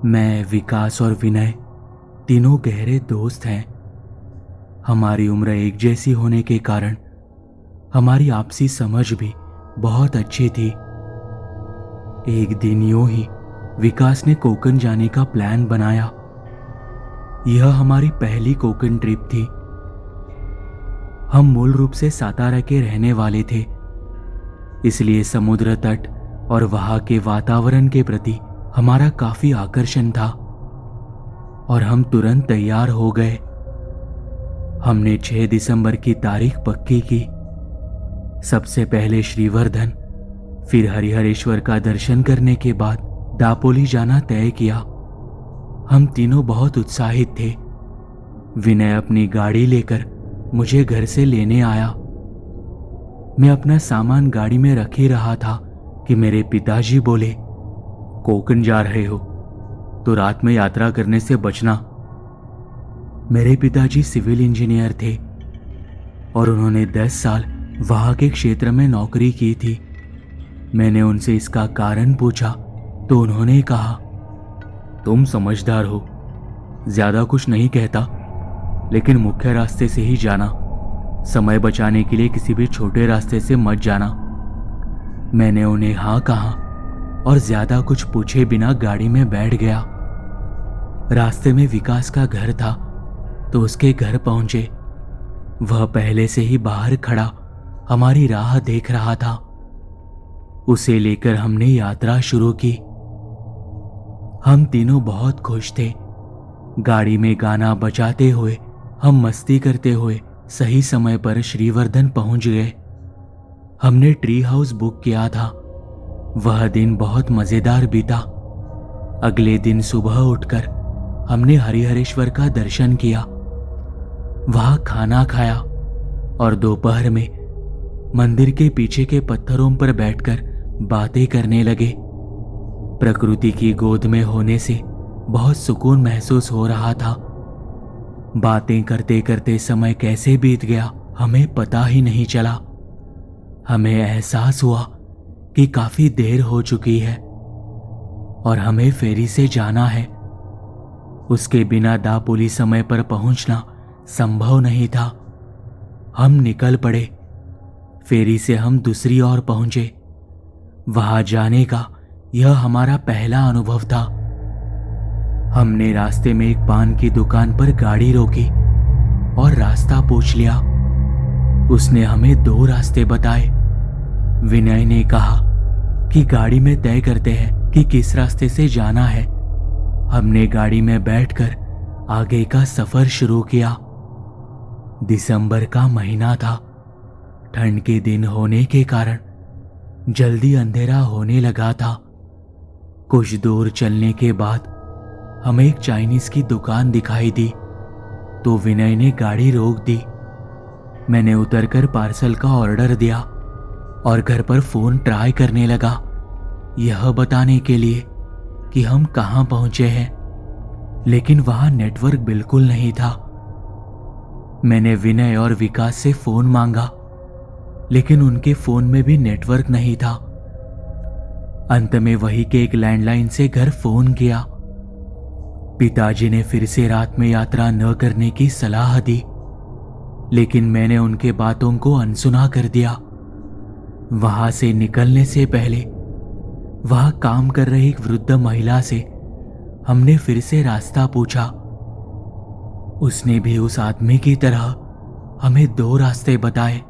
मैं, विकास और विनय तीनों गहरे दोस्त हैं। हमारी उम्र एक जैसी होने के कारण हमारी आपसी समझ भी बहुत अच्छी थी। एक दिन यूं ही विकास ने कोकण जाने का प्लान बनाया। यह हमारी पहली कोकण ट्रिप थी। हम मूल रूप से सातारा के रहने वाले थे, इसलिए समुद्र तट और वहां के वातावरण के प्रति हमारा काफी आकर्षण था और हम तुरंत तैयार हो गए। हमने 6 दिसंबर की तारीख पक्की की। सबसे पहले श्रीवर्धन, फिर हरिहरेश्वर का दर्शन करने के बाद दापोली जाना तय किया। हम तीनों बहुत उत्साहित थे। विनय अपनी गाड़ी लेकर मुझे घर से लेने आया। मैं अपना सामान गाड़ी में रख ही रहा था कि मेरे पिताजी बोले, कोकण जा रहे हो तो रात में यात्रा करने से बचना। मेरे पिताजी सिविल इंजीनियर थे और उन्होंने 10 साल वहां के क्षेत्र में नौकरी की थी। मैंने उनसे इसका कारण पूछा तो उन्होंने कहा, तुम समझदार हो, ज्यादा कुछ नहीं कहता, लेकिन मुख्य रास्ते से ही जाना। समय बचाने के लिए किसी भी छोटे रास्ते से मत जाना। मैंने उन्हें हाँ कहा और ज्यादा कुछ पूछे बिना गाड़ी में बैठ गया। रास्ते में विकास का घर था तो उसके घर पहुंचे। वह पहले से ही बाहर खड़ा हमारी राह देख रहा था। उसे लेकर हमने यात्रा शुरू की। हम तीनों बहुत खुश थे। गाड़ी में गाना बजाते हुए हम मस्ती करते हुए सही समय पर श्रीवर्धन पहुंच गए। हमने ट्री हाउस बुक किया था। वह दिन बहुत मजेदार बीता। अगले दिन सुबह उठकर हमने हरिहरेश्वर का दर्शन किया, वहां खाना खाया और दोपहर में मंदिर के पीछे के पत्थरों पर बैठकर बातें करने लगे। प्रकृति की गोद में होने से बहुत सुकून महसूस हो रहा था। बातें करते करते समय कैसे बीत गया हमें पता ही नहीं चला। हमें एहसास हुआ कि काफी देर हो चुकी है और हमें फेरी से जाना है। उसके बिना दापोली समय पर पहुंचना संभव नहीं था। हम निकल पड़े। फेरी से हम दूसरी ओर पहुंचे। वहां जाने का यह हमारा पहला अनुभव था। हमने रास्ते में एक पान की दुकान पर गाड़ी रोकी और रास्ता पूछ लिया। उसने हमें 2 रास्ते बताए। विनय ने कहा कि गाड़ी में तय करते हैं कि किस रास्ते से जाना है। हमने गाड़ी में बैठकर आगे का सफर शुरू किया। दिसंबर का महीना था। ठंड के दिन होने के कारण जल्दी अंधेरा होने लगा था। कुछ दूर चलने के बाद हमें एक चाइनीज की दुकान दिखाई दी तो विनय ने गाड़ी रोक दी। मैंने उतरकर पार्सल का ऑर्डर दिया और घर पर फोन ट्राई करने लगा, यह बताने के लिए कि हम कहां पहुंचे हैं, लेकिन वहां नेटवर्क बिल्कुल नहीं था। मैंने विनय और विकास से फोन मांगा, लेकिन उनके फोन में भी नेटवर्क नहीं था। अंत में वही के एक लैंडलाइन से घर फोन किया। पिताजी ने फिर से रात में यात्रा न करने की सलाह दी, लेकिन मैंने उनके बातों को अनसुना कर दिया। वहां से निकलने से पहले वहां काम कर रही एक वृद्ध महिला से हमने फिर से रास्ता पूछा। उसने भी उस आदमी की तरह हमें 2 रास्ते बताए।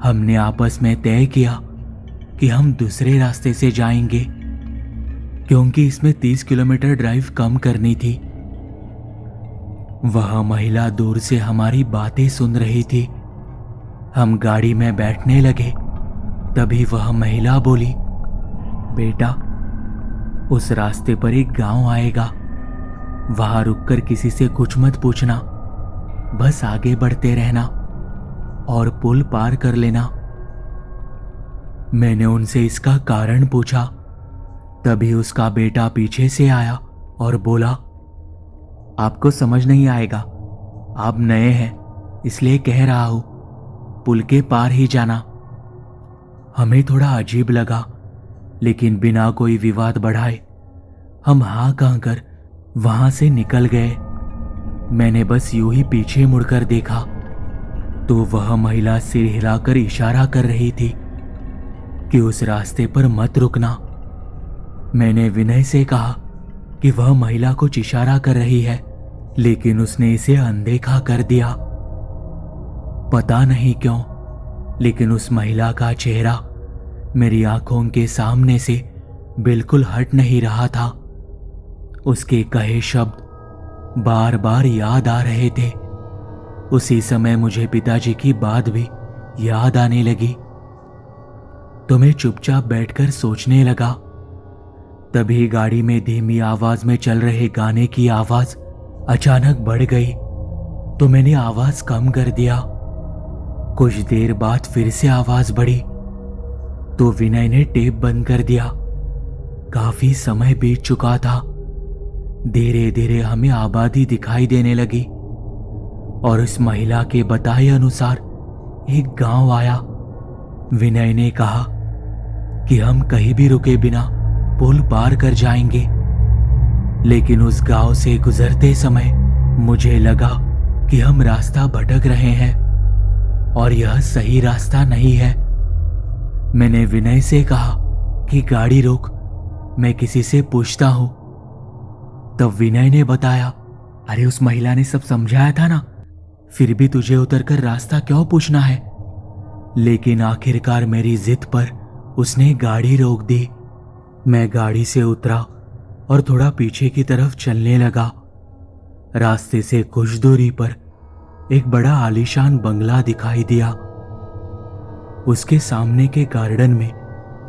हमने आपस में तय किया कि हम दूसरे रास्ते से जाएंगे, क्योंकि इसमें 30 किलोमीटर ड्राइव कम करनी थी। वह महिला दूर से हमारी बातें सुन रही थी। हम गाड़ी में बैठने लगे, तभी वह महिला बोली, बेटा, उस रास्ते पर एक गांव आएगा, वहां रुककर किसी से कुछ मत पूछना, बस आगे बढ़ते रहना और पुल पार कर लेना। मैंने उनसे इसका कारण पूछा, तभी उसका बेटा पीछे से आया और बोला, आपको समझ नहीं आएगा, आप नए हैं इसलिए कह रहा हूं, पुल के पार ही जाना। हमें थोड़ा अजीब लगा, लेकिन बिना कोई विवाद बढ़ाए हम हाँ कहकर वहां से निकल गए। मैंने बस यूं ही पीछे मुड़कर देखा तो वह महिला सिर हिलाकर इशारा कर रही थी कि उस रास्ते पर मत रुकना। मैंने विनय से कहा कि वह महिला कुछ इशारा कर रही है, लेकिन उसने इसे अनदेखा कर दिया। पता नहीं क्यों, लेकिन उस महिला का चेहरा मेरी आंखों के सामने से बिल्कुल हट नहीं रहा था। उसके कहे शब्द बार बार याद आ रहे थे। उसी समय मुझे पिताजी की बात भी याद आने लगी, तो मैं चुपचाप बैठकर सोचने लगा। तभी गाड़ी में धीमी आवाज में चल रहे गाने की आवाज अचानक बढ़ गई, तो मैंने आवाज कम कर दिया। कुछ देर बाद फिर से आवाज बढ़ी, तो विनय ने टेप बंद कर दिया। काफी समय बीत चुका था। धीरे धीरे हमें आबादी दिखाई देने लगी और उस महिला के बताए अनुसार एक गांव आया। विनय ने कहा कि हम कहीं भी रुके बिना पुल पार कर जाएंगे, लेकिन उस गांव से गुजरते समय मुझे लगा कि हम रास्ता भटक रहे हैं और यह सही रास्ता नहीं है। मैंने विनय से कहा कि गाड़ी रोक, मैं किसी से पूछता हूं। तब विनय ने बताया, अरे उस महिला ने सब समझाया था ना, फिर भी तुझे उतरकर रास्ता क्यों पूछना है। लेकिन आखिरकार मेरी जिद पर उसने गाड़ी रोक दी। मैं गाड़ी से उतरा और थोड़ा पीछे की तरफ चलने लगा। रास्ते से कुछ दूरी पर एक बड़ा आलीशान बंगला दिखाई दिया। उसके सामने के गार्डन में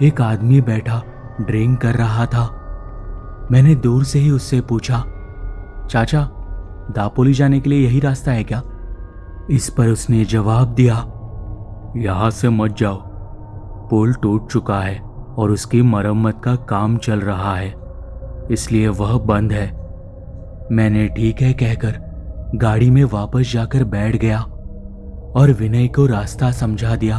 एक आदमी बैठा ड्रिंक कर रहा था। मैंने दूर से ही उससे पूछा, चाचा, दापोली जाने के लिए यही रास्ता है क्या? इस पर उसने जवाब दिया, यहां से मत जाओ, पुल टूट चुका है और उसकी मरम्मत का काम चल रहा है, इसलिए वह बंद है। मैंने ठीक है कहकर गाड़ी में वापस जाकर बैठ गया और विनय को रास्ता समझा दिया।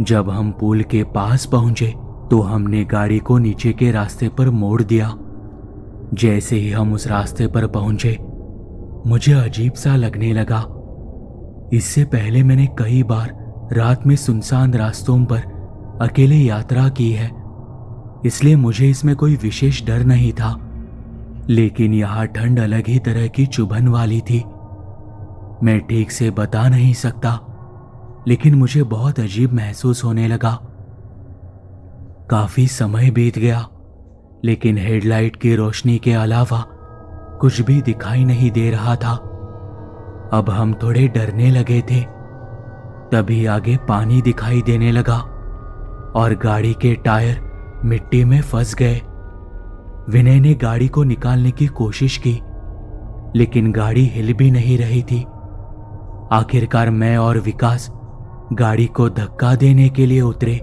जब हम पुल के पास पहुंचे तो हमने गाड़ी को नीचे के रास्ते पर मोड़ दिया। जैसे ही हम उस रास्ते पर पहुंचे, मुझे अजीब सा लगने लगा। इससे पहले मैंने कई बार रात में सुनसान रास्तों पर अकेले यात्रा की है, इसलिए मुझे इसमें कोई विशेष डर नहीं था। लेकिन यहां ठंड अलग ही तरह की चुभन वाली थी। मैं ठीक से बता नहीं सकता, लेकिन मुझे बहुत अजीब महसूस होने लगा। काफी समय बीत गया, लेकिन हेडलाइट की रोशनी के अलावा कुछ भी दिखाई नहीं दे रहा था। अब हम थोड़े डरने लगे थे। तभी आगे पानी दिखाई देने लगा और गाड़ी के टायर मिट्टी में फंस गए। विनय ने गाड़ी को निकालने की कोशिश की, लेकिन गाड़ी हिल भी नहीं रही थी। आखिरकार मैं और विकास गाड़ी को धक्का देने के लिए उतरे।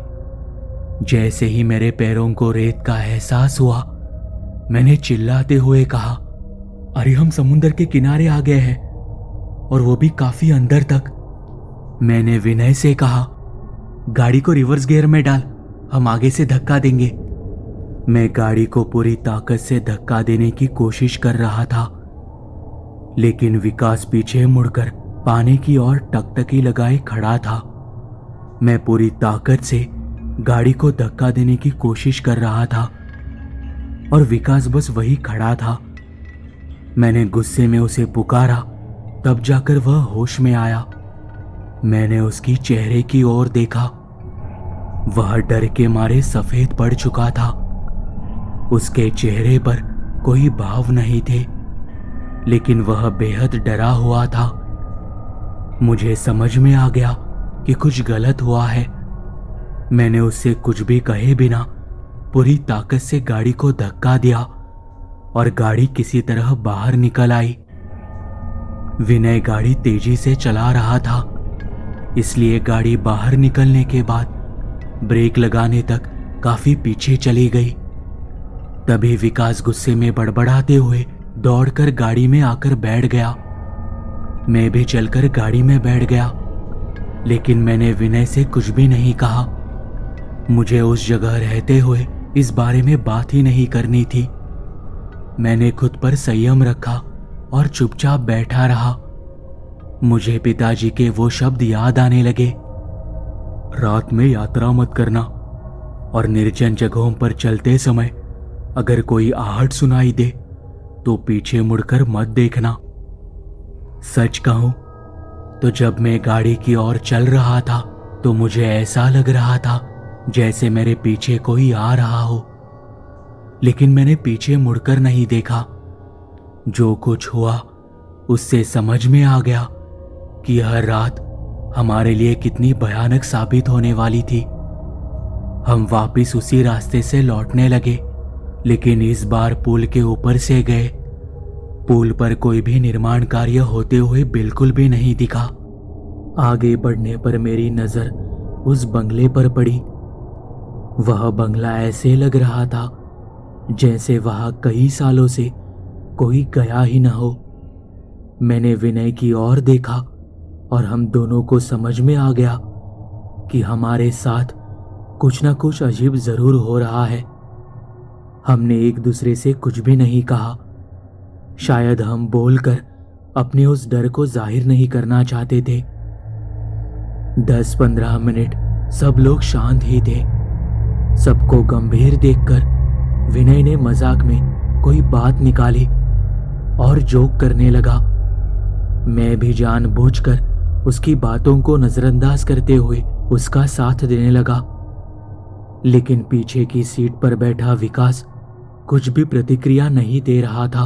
जैसे ही मेरे पैरों को रेत का एहसास हुआ, मैंने चिल्लाते हुए कहा, अरे हम समुद्र के किनारे आ गए हैं, और वो भी काफी अंदर तक। मैंने विनय से कहा, गाड़ी को रिवर्स गियर में डाल, हम आगे से धक्का देंगे। मैं गाड़ी को पूरी ताकत से धक्का देने की कोशिश कर रहा था, लेकिन विकास पीछे मुड़कर पानी की ओर टकटकी लगाए खड़ा था। मैं पूरी ताकत से गाड़ी को धक्का देने की कोशिश कर रहा था और विकास बस वही खड़ा था। मैंने गुस्से में उसे पुकारा, तब जाकर वह होश में आया। मैंने उसकी चेहरे की ओर देखा। वह डर के मारे सफेद पड़ चुका था। उसके चेहरे पर कोई भाव नहीं थे, लेकिन वह बेहद डरा हुआ था। मुझे समझ में आ गया कि कुछ गलत हुआ है। मैंने उससे कुछ भी कहे बिना पूरी ताकत से गाड़ी को धक्का दिया और गाड़ी किसी तरह बाहर निकल आई। विनय गाड़ी तेजी से चला रहा था, इसलिए गाड़ी बाहर निकलने के बाद ब्रेक लगाने तक काफी पीछे चली गई। तभी विकास गुस्से में बड़बड़ाते हुए दौड़कर गाड़ी में आकर बैठ गया। मैं भी चलकर गाड़ी में बैठ गया, लेकिन मैंने विनय से कुछ भी नहीं कहा। मुझे उस जगह रहते हुए इस बारे में बात ही नहीं करनी थी। मैंने खुद पर संयम रखा और चुपचाप बैठा रहा। मुझे पिताजी के वो शब्द याद आने लगे, रात में यात्रा मत करना और निर्जन जगहों पर चलते समय अगर कोई आहट सुनाई दे तो पीछे मुड़कर मत देखना। सच कहूं तो जब मैं गाड़ी की ओर चल रहा था तो मुझे ऐसा लग रहा था जैसे मेरे पीछे कोई आ रहा हो, लेकिन मैंने पीछे मुड़कर नहीं देखा। जो कुछ हुआ उससे समझ में आ गया कि यह रात हमारे लिए कितनी भयानक साबित होने वाली थी। हम वापस उसी रास्ते से लौटने लगे, लेकिन इस बार पुल के ऊपर से गए। पुल पर कोई भी निर्माण कार्य होते हुए बिल्कुल भी नहीं दिखा। आगे बढ़ने पर मेरी नजर उस बंगले पर पड़ी। वह बंगला ऐसे लग रहा था जैसे वहां कई सालों से कोई गया ही न हो। मैंने विनय की ओर देखा और हम दोनों को समझ में आ गया कि हमारे साथ कुछ ना कुछ अजीब जरूर हो रहा है। हमने एक दूसरे से कुछ भी नहीं कहा। शायद हम बोलकर अपने उस डर को जाहिर नहीं करना चाहते थे। 10-15 मिनट सब लोग शांत ही थे। सबको गंभीर देखकर विनय ने मजाक में कोई बात निकाली और जोक करने लगा। मैं भी जानबूझकर उसकी बातों को नजरअंदाज करते हुए उसका साथ देने लगा, लेकिन पीछे की सीट पर बैठा विकास कुछ भी प्रतिक्रिया नहीं दे रहा था।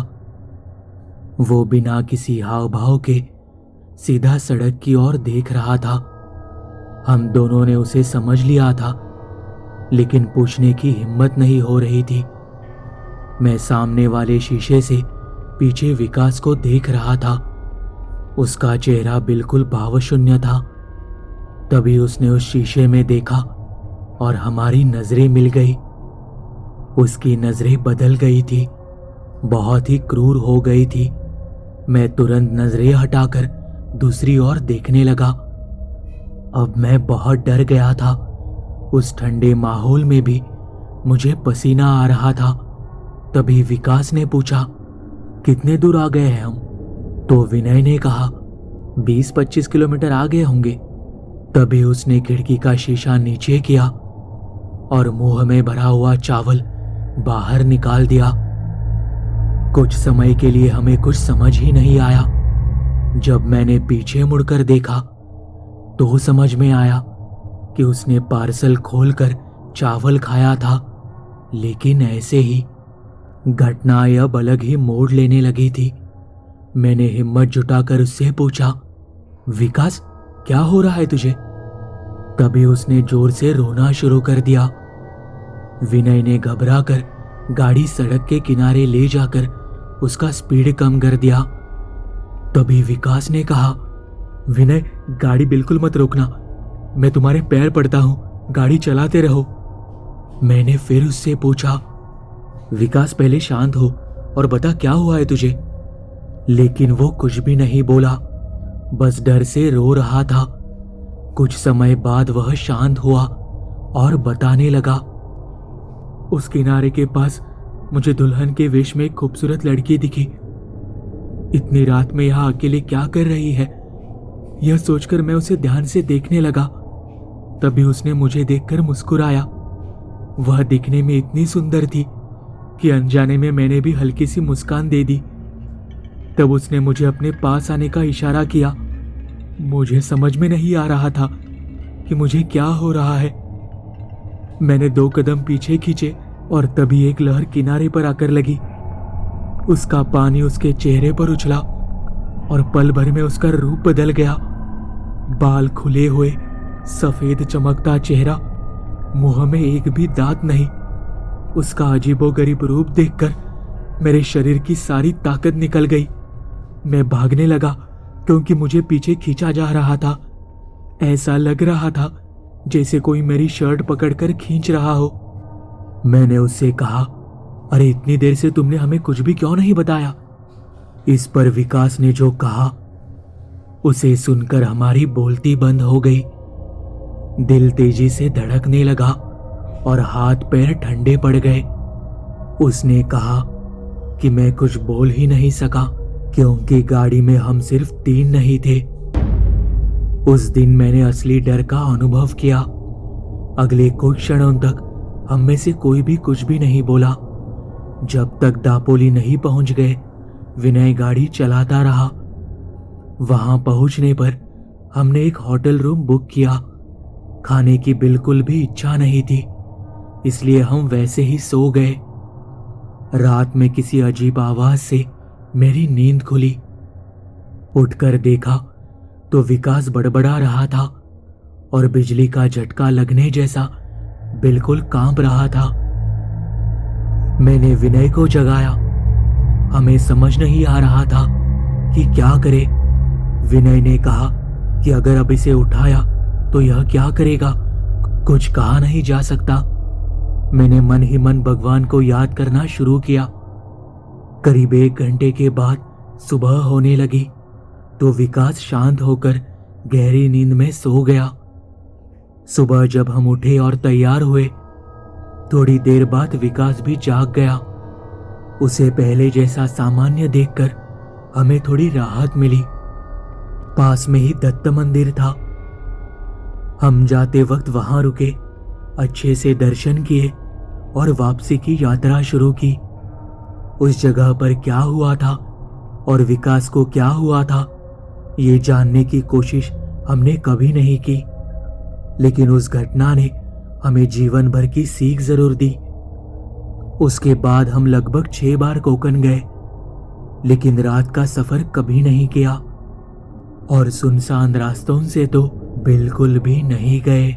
वो बिना किसी हाव भाव के सीधा सड़क की ओर देख रहा था। हम दोनों ने उसे समझ लिया था, लेकिन पूछने की हिम्मत नहीं हो रही थी। मैं सामने वाले शीशे से पीछे विकास को देख रहा था। उसका चेहरा बिल्कुल भावशून्य था। तभी उसने उस शीशे में देखा और हमारी नजरें मिल गई। उसकी नजरें बदल गई थी, बहुत ही क्रूर हो गई थी। मैं तुरंत नजरें हटाकर दूसरी ओर देखने लगा। अब मैं बहुत डर गया था। उस ठंडे माहौल में भी मुझे पसीना आ रहा था। तभी विकास ने पूछा, कितने दूर आ गए हैं हम? तो विनय ने कहा, 20-25 किलोमीटर आ गए होंगे। तभी उसने खिड़की का शीशा नीचे किया और मुंह में भरा हुआ चावल बाहर निकाल दिया। कुछ समय के लिए हमें कुछ समझ ही नहीं आया। जब मैंने पीछे मुड़कर देखा तो समझ में आया कि उसने पार्सल खोलकर चावल खाया था, लेकिन ऐसे ही। घटना अब अलग ही मोड़ लेने लगी थी। मैंने हिम्मत जुटाकर उससे पूछा, विकास क्या हो रहा है तुझे? तभी उसने जोर से रोना शुरू कर दिया। विनय ने घबराकर गाड़ी सड़क के किनारे ले जाकर उसका स्पीड कम कर दिया। तभी विकास ने कहा, विनय गाड़ी बिल्कुल मत रोकना, मैं तुम्हारे पैर पड़ता हूं, गाड़ी चलाते रहो। मैंने फिर उससे पूछा, विकास पहले शांत हो और बता क्या हुआ है तुझे? लेकिन वो कुछ भी नहीं बोला, बस डर से रो रहा था। कुछ समय बाद वह शांत हुआ और बताने लगा, उस किनारे के पास मुझे दुल्हन के वेश में एक खूबसूरत लड़की दिखी। इतनी रात में यहां अकेले क्या कर रही है, यह सोचकर मैं उसे ध्यान से देखने लगा। तभी उसने मुझे देखकर मुस्कुराया। वह दिखने में इतनी सुंदर थी कि अनजाने में मैंने भी हल्की सी मुस्कान दे दी। तब उसने मुझे अपने पास आने का इशारा किया। मुझे समझ में नहीं आ रहा था कि मुझे क्या हो रहा है। मैंने 2 कदम पीछे खींचे और तभी एक लहर किनारे पर आकर लगी। उसका पानी उसके चेहरे पर उछला और पल भर में उसका रूप बदल गया। बाल खुले हुए, सफेद चमकता चेहरा, मुंह में एक भी दांत नहीं। उसका अजीबोगरीब रूप देखकर मेरे शरीर की सारी ताकत निकल गई। मैं भागने लगा क्योंकि मुझे पीछे खींचा जा रहा था। ऐसा लग रहा था जैसे कोई मेरी शर्ट पकड़कर खींच रहा हो। मैंने उससे कहा, अरे इतनी देर से तुमने हमें कुछ भी क्यों नहीं बताया? इस पर विकास ने जो कहा उसे सुनकर हमारी बोलती बंद हो गई। दिल तेजी से धड़कने लगा और हाथ पैर ठंडे पड़ गए। उसने कहा, कि मैं कुछ बोल ही नहीं सका, क्योंकि गाड़ी में हम सिर्फ 3 नहीं थे। उस दिन मैंने असली डर का अनुभव किया। अगले कुछ क्षणों तक हम में से कोई भी कुछ भी नहीं बोला। जब तक दापोली नहीं पहुंच गए, विनय गाड़ी चलाता रहा। वहां पहुंचने पर हमने एक होटल रूम बुक किया। खाने की बिल्कुल भी इच्छा नहीं थी, इसलिए हम वैसे ही सो गए। रात में किसी अजीब आवाज से मेरी नींद खुली। उठकर देखा तो विकास बड़बड़ा रहा था और बिजली का झटका लगने जैसा बिल्कुल कांप रहा था। मैंने विनय को जगाया। हमें समझ नहीं आ रहा था कि क्या करे। विनय ने कहा कि अगर अब इसे उठाया तो यह क्या करेगा, कुछ कहा नहीं जा सकता। मैंने मन ही मन भगवान को याद करना शुरू किया। करीब 1 घंटे के बाद सुबह होने लगी तो विकास शांत होकर गहरी नींद में सो गया। सुबह जब हम उठे और तैयार हुए, थोड़ी देर बाद विकास भी जाग गया। उसे पहले जैसा सामान्य देखकर हमें थोड़ी राहत मिली। पास में ही दत्त मंदिर था। हम जाते वक्त वहां रुके, अच्छे से दर्शन किए और वापसी की यात्रा शुरू की। उस जगह पर क्या हुआ था और विकास को क्या हुआ था, ये जानने की कोशिश हमने कभी नहीं की, लेकिन उस घटना ने हमें जीवन भर की सीख जरूर दी। उसके बाद हम लगभग 6 बार कोकण गए, लेकिन रात का सफर कभी नहीं किया और सुनसान रास्तों से तो बिल्कुल भी नहीं गए।